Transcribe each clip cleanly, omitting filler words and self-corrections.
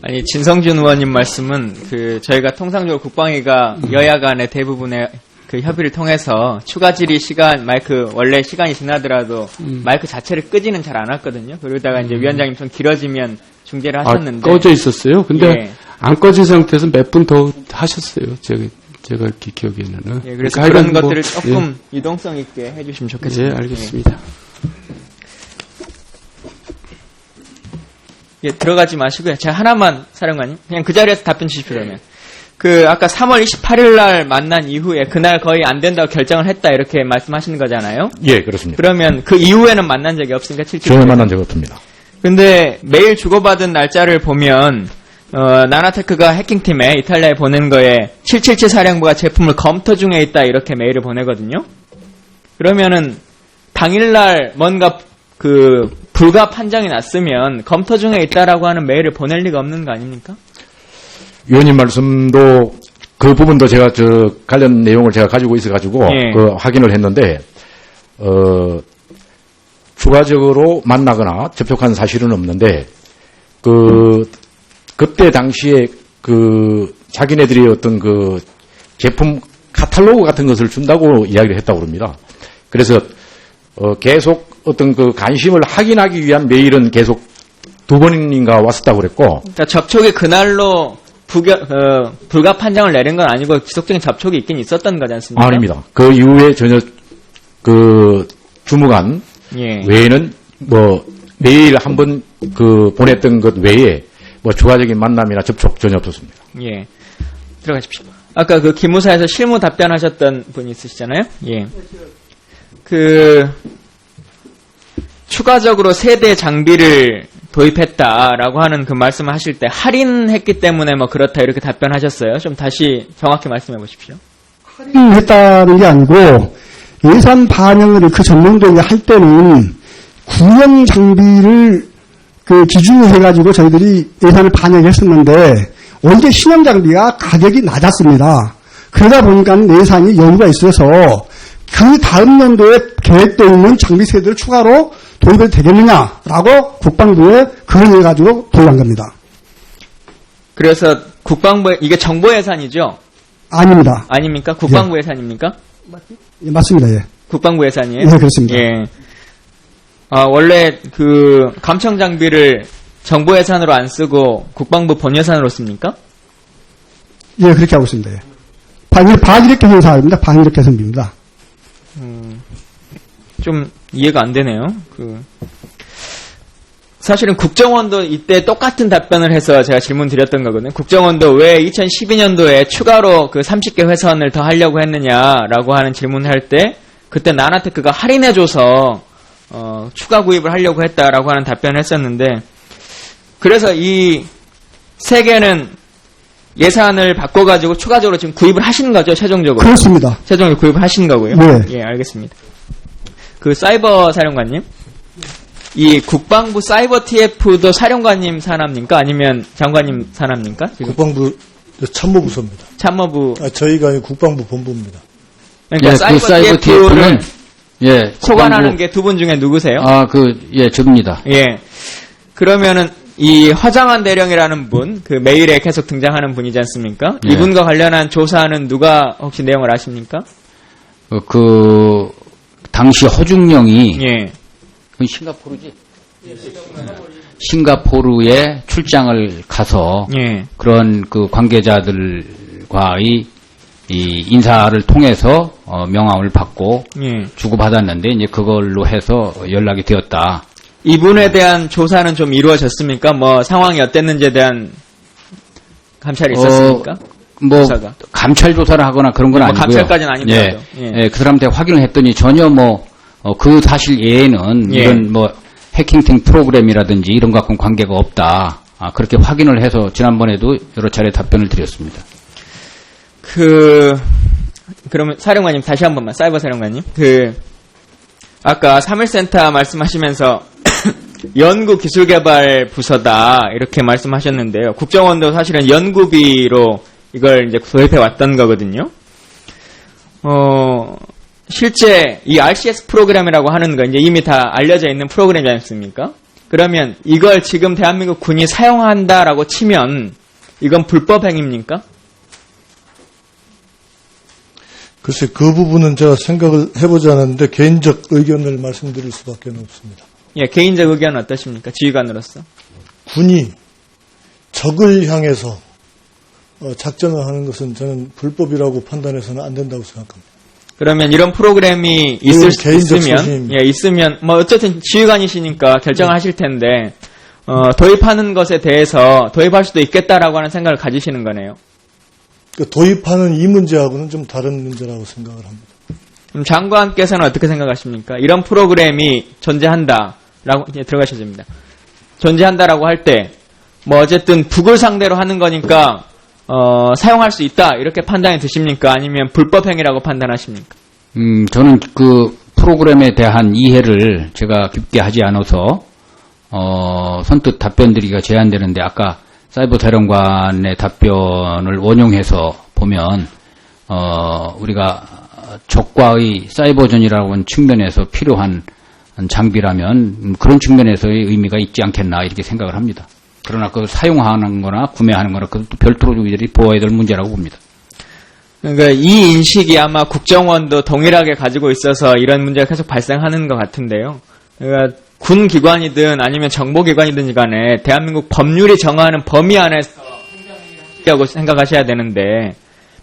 아니, 진성준 의원님 말씀은 저희가 통상적으로 국방위가 여야 간의 대부분의 그 협의를 통해서 추가 질의 시간, 원래 시간이 지나더라도 마이크 자체를 끄지는 잘 않았거든요. 그러다가 이제 위원장님 좀 길어지면 중재를 하셨는데. 꺼져 있었어요? 근데 예. 안 꺼진 상태에서 몇 분 더 하셨어요. 제가 이렇게 기억에는. 예, 그래서 그런 것들을 조금 유동성 있게 해주시면 좋겠습니다. 예, 알겠습니다. 예, 들어가지 마시고요. 제가 하나만, 사령관님. 그냥 그 자리에서 답변 주십시오, 그러면. 아까 3월 28일 날 만난 이후에 그날 거의 안 된다고 결정을 했다, 이렇게 말씀하시는 거잖아요? 예, 그렇습니다. 그러면 그 이후에는 만난 적이 없으니까, 전혀 만난 적이 없습니다. 근데 메일 주고받은 날짜를 보면, 나나테크가 해킹팀에 이탈리아에 보낸 거에 777 사령부가 제품을 검토 중에 있다, 이렇게 메일을 보내거든요? 그러면은, 당일날 뭔가 불가 판정이 났으면 검토 중에 있다라고 하는 메일을 보낼 리가 없는 거 아닙니까? 위원님 말씀도 그 부분도 제가 관련 내용을 제가 가지고 있어가지고 예. 확인을 했는데 추가적으로 만나거나 접촉한 사실은 없는데 그때 당시에 자기네들이 어떤 제품 카탈로그 같은 것을 준다고 이야기를 했다고 그럽니다. 그래서 계속 어떤 관심을 확인하기 위한 메일은 계속 2번인가 왔었다고 그랬고. 그러니까 접촉이 그날로 불가 판정을 내린 건 아니고 지속적인 접촉이 있긴 있었던 거지 않습니까? 아닙니다. 그 이후에 전혀 주무관 예. 외에는 메일 한번 보냈던 것 외에 추가적인 만남이나 접촉 전혀 없었습니다. 예. 들어가십시오. 아까 기무사에서 실무 답변하셨던 분이 있으시잖아요? 예. 추가적으로 세대 장비를 도입했다라고 하는 그 말씀을 하실 때 할인했기 때문에 그렇다 이렇게 답변하셨어요. 좀 다시 정확히 말씀해 보십시오. 할인했다는 게 아니고 예산 반영을 그 전년도에 할 때는 구형 장비를 기준으로 해가지고 저희들이 예산을 반영했었는데 원래 신형 장비가 가격이 낮았습니다. 그러다 보니까 예산이 여유가 있어서 그 다음 연도에 계획되어 있는 장비 세대를 추가로 도입해도 되겠느냐라고 국방부에 그걸 해가지고 도입한 겁니다. 그래서 국방부, 이게 정보 예산이죠? 아닙니다. 아닙니까? 국방부 예산입니까? 예, 맞습니다. 예. 국방부 예산이에요? 예, 그렇습니다. 예. 원래 감청 장비를 정보 예산으로 안 쓰고 국방부 본 예산으로 씁니까? 예, 그렇게 하고 있습니다. 예. 반이력 개선 사업입니다. 반이력 개선비입니다. 좀 이해가 안 되네요. 사실은 국정원도 이때 똑같은 답변을 해서 제가 질문 드렸던 거거든요. 국정원도 왜 2012년도에 추가로 30개 회선을 더 하려고 했느냐라고 하는 질문을 할 때 그때 나나테크가 할인해줘서 추가 구입을 하려고 했다라고 하는 답변을 했었는데 그래서 이 세 개는 예산을 바꿔가지고 추가적으로 지금 구입을 하시는 거죠, 최종적으로? 그렇습니다. 최종적으로 구입을 하신 거고요. 네. 예, 알겠습니다. 사이버 사령관님, 이 국방부 사이버 TF도 사령관님 산하입니까? 아니면 장관님 산하입니까? 지금? 국방부 참모부서입니다. 참모부. 저희가 국방부 본부입니다. 그러니까 예, 사이버 TF를 예, 소관하는 게 두 분 중에 누구세요? 저입니다. 예. 그러면은 이 화장한 대령이라는 분, 메일에 계속 등장하는 분이지 않습니까? 예. 이분과 관련한 조사는 누가 혹시 내용을 아십니까? 당시 허중령이 예. 싱가포르지? 싱가포르에 출장을 가서 예. 그런 관계자들과의 이 인사를 통해서 명함을 받고 예. 주고받았는데 이제 그걸로 해서 연락이 되었다. 이분에 대한 조사는 좀 이루어졌습니까? 상황이 어땠는지에 대한 감찰이 있었습니까? 조사가. 감찰 조사를 하거나 그런 건 아니고요. 감찰까지는 아니더라도. 예, 그 사람한테 확인을 했더니 전혀 그 사실 외에는 예. 이런 해킹팀 프로그램이라든지 이런 것과는 관계가 없다. 그렇게 확인을 해서 지난번에도 여러 차례 답변을 드렸습니다. 그러면 사령관님 다시 한 번만, 사이버 사령관님. 아까 3.1센터 말씀하시면서 연구기술개발 부서다 이렇게 말씀하셨는데요. 국정원도 사실은 연구비로 이걸 이제 도입해 왔던 거거든요. 실제 이 RCS 프로그램이라고 하는 거 이제 이미 다 알려져 있는 프로그램이지 않습니까? 그러면 이걸 지금 대한민국 군이 사용한다라고 치면 이건 불법 행위입니까? 글쎄, 그 부분은 제가 생각을 해보지 않았는데 개인적 의견을 말씀드릴 수밖에 없습니다. 예, 개인적 의견은 어떠십니까? 지휘관으로서. 군이 적을 향해서 작전을 하는 것은 저는 불법이라고 판단해서는 안 된다고 생각합니다. 그러면 이런 프로그램이 그건 개인적 소신입니다. 있으면, 뭐, 어쨌든 지휘관이시니까 결정을 하실 텐데, 도입하는 것에 대해서 도입할 수도 있겠다라고 하는 생각을 가지시는 거네요. 도입하는 이 문제하고는 좀 다른 문제라고 생각을 합니다. 그럼 장관께서는 어떻게 생각하십니까? 이런 프로그램이 존재한다라고, 이제 들어가셔야 됩니다. 존재한다라고 할 때, 뭐, 어쨌든 북을 상대로 하는 거니까, 사용할 수 있다, 이렇게 판단이 드십니까? 아니면 불법 행위라고 판단하십니까? 저는 그 프로그램에 대한 이해를 제가 깊게 하지 않아서, 선뜻 답변 드리기가 제한되는데, 아까 사이버 대령관의 답변을 원용해서 보면, 우리가 적과의 사이버전이라고 하는 측면에서 필요한 장비라면, 그런 측면에서의 의미가 있지 않겠나, 이렇게 생각을 합니다. 그러나 그 사용하는 거나 구매하는 거나 그것도 별도로 우리들이 보아야 될 문제라고 봅니다. 그러니까 이 인식이 아마 국정원도 동일하게 가지고 있어서 이런 문제가 계속 발생하는 것 같은데요. 그러니까 군 기관이든 아니면 정보기관이든 간에 대한민국 법률이 정하는 범위 안에서 행정행위를 하시려고 생각하셔야 되는데,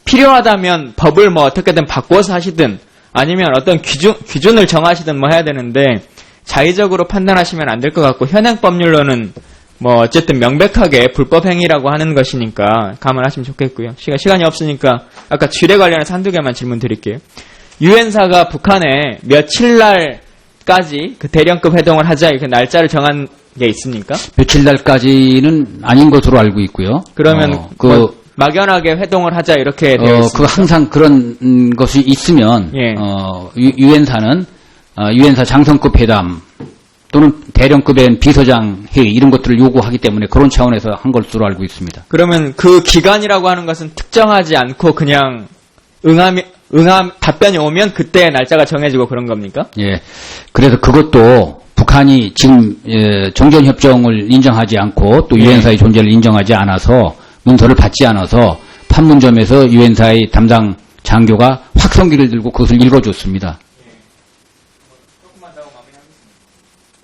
필요하다면 법을 뭐 어떻게든 바꿔서 하시든 아니면 어떤 기준을 정하시든 뭐 해야 되는데, 자의적으로 판단하시면 안 될 것 같고, 현행 법률로는 뭐 어쨌든 명백하게 불법 행위라고 하는 것이니까 감안하시면 좋겠고요. 시간이 없으니까 아까 지뢰 관련해서 한두 개만 질문 드릴게요. 유엔사가 북한에 며칠 날까지 그 대령급 회동을 하자 이렇게 날짜를 정한 게 있습니까? 며칠 날까지는 아닌 것으로 알고 있고요. 그러면 뭐 막연하게 회동을 하자 이렇게 되어 있습니까? 그 항상 그런 것이 있으면 예. 유엔사는 유엔사 장성급 회담 또는 대령급의 비서장 회의 이런 것들을 요구하기 때문에 그런 차원에서 한 것으로 알고 있습니다. 그러면 그 기간이라고 하는 것은 특정하지 않고 그냥 답변이 오면 그때 날짜가 정해지고 그런 겁니까? 예. 그래서 그것도 북한이 지금 정전협정을 인정하지 않고 또 유엔사의 존재를 인정하지 않아서 문서를 받지 않아서 판문점에서 유엔사의 담당 장교가 확성기를 들고 그것을 읽어줬습니다. 조금만 더 마무리하겠습니다.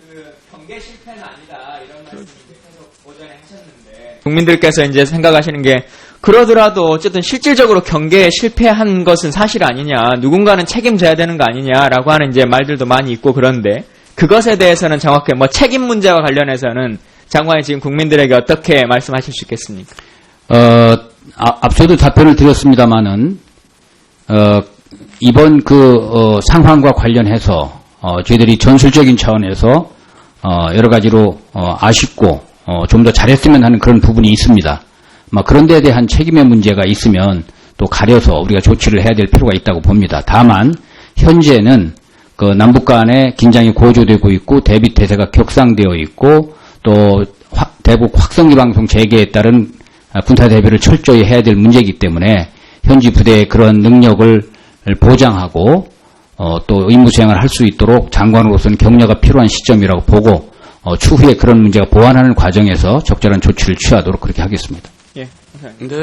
그 경계 실패는 아니다 이런 말씀을 계속 오전에 하셨는데 국민들께서 이제 생각하시는 게 그러더라도 어쨌든 실질적으로 경계에 실패한 것은 사실 아니냐, 누군가는 책임져야 되는 거 아니냐라고 하는 이제 말들도 많이 있고 그런데 그것에 대해서는 정확히 뭐 책임 문제와 관련해서는 장관이 지금 국민들에게 어떻게 말씀하실 수 있겠습니까? 앞서도 답변을 드렸습니다만은 이번 상황과 관련해서 저희들이 전술적인 차원에서 여러 가지로 아쉽고 좀 더 잘했으면 하는 그런 부분이 있습니다. 그런 데에 대한 책임의 문제가 있으면 또 가려서 우리가 조치를 해야 될 필요가 있다고 봅니다. 다만 현재는 그 남북 간의 긴장이 고조되고 있고 대비 태세가 격상되어 있고 또 대북 확성기 방송 재개에 따른 군사 대비를 철저히 해야 될 문제이기 때문에 현지 부대의 그런 능력을 보장하고 또 의무 수행을 할 수 있도록 장관으로서는 격려가 필요한 시점이라고 보고 추후에 그런 문제가 보완하는 과정에서 적절한 조치를 취하도록 그렇게 하겠습니다. 예. 근데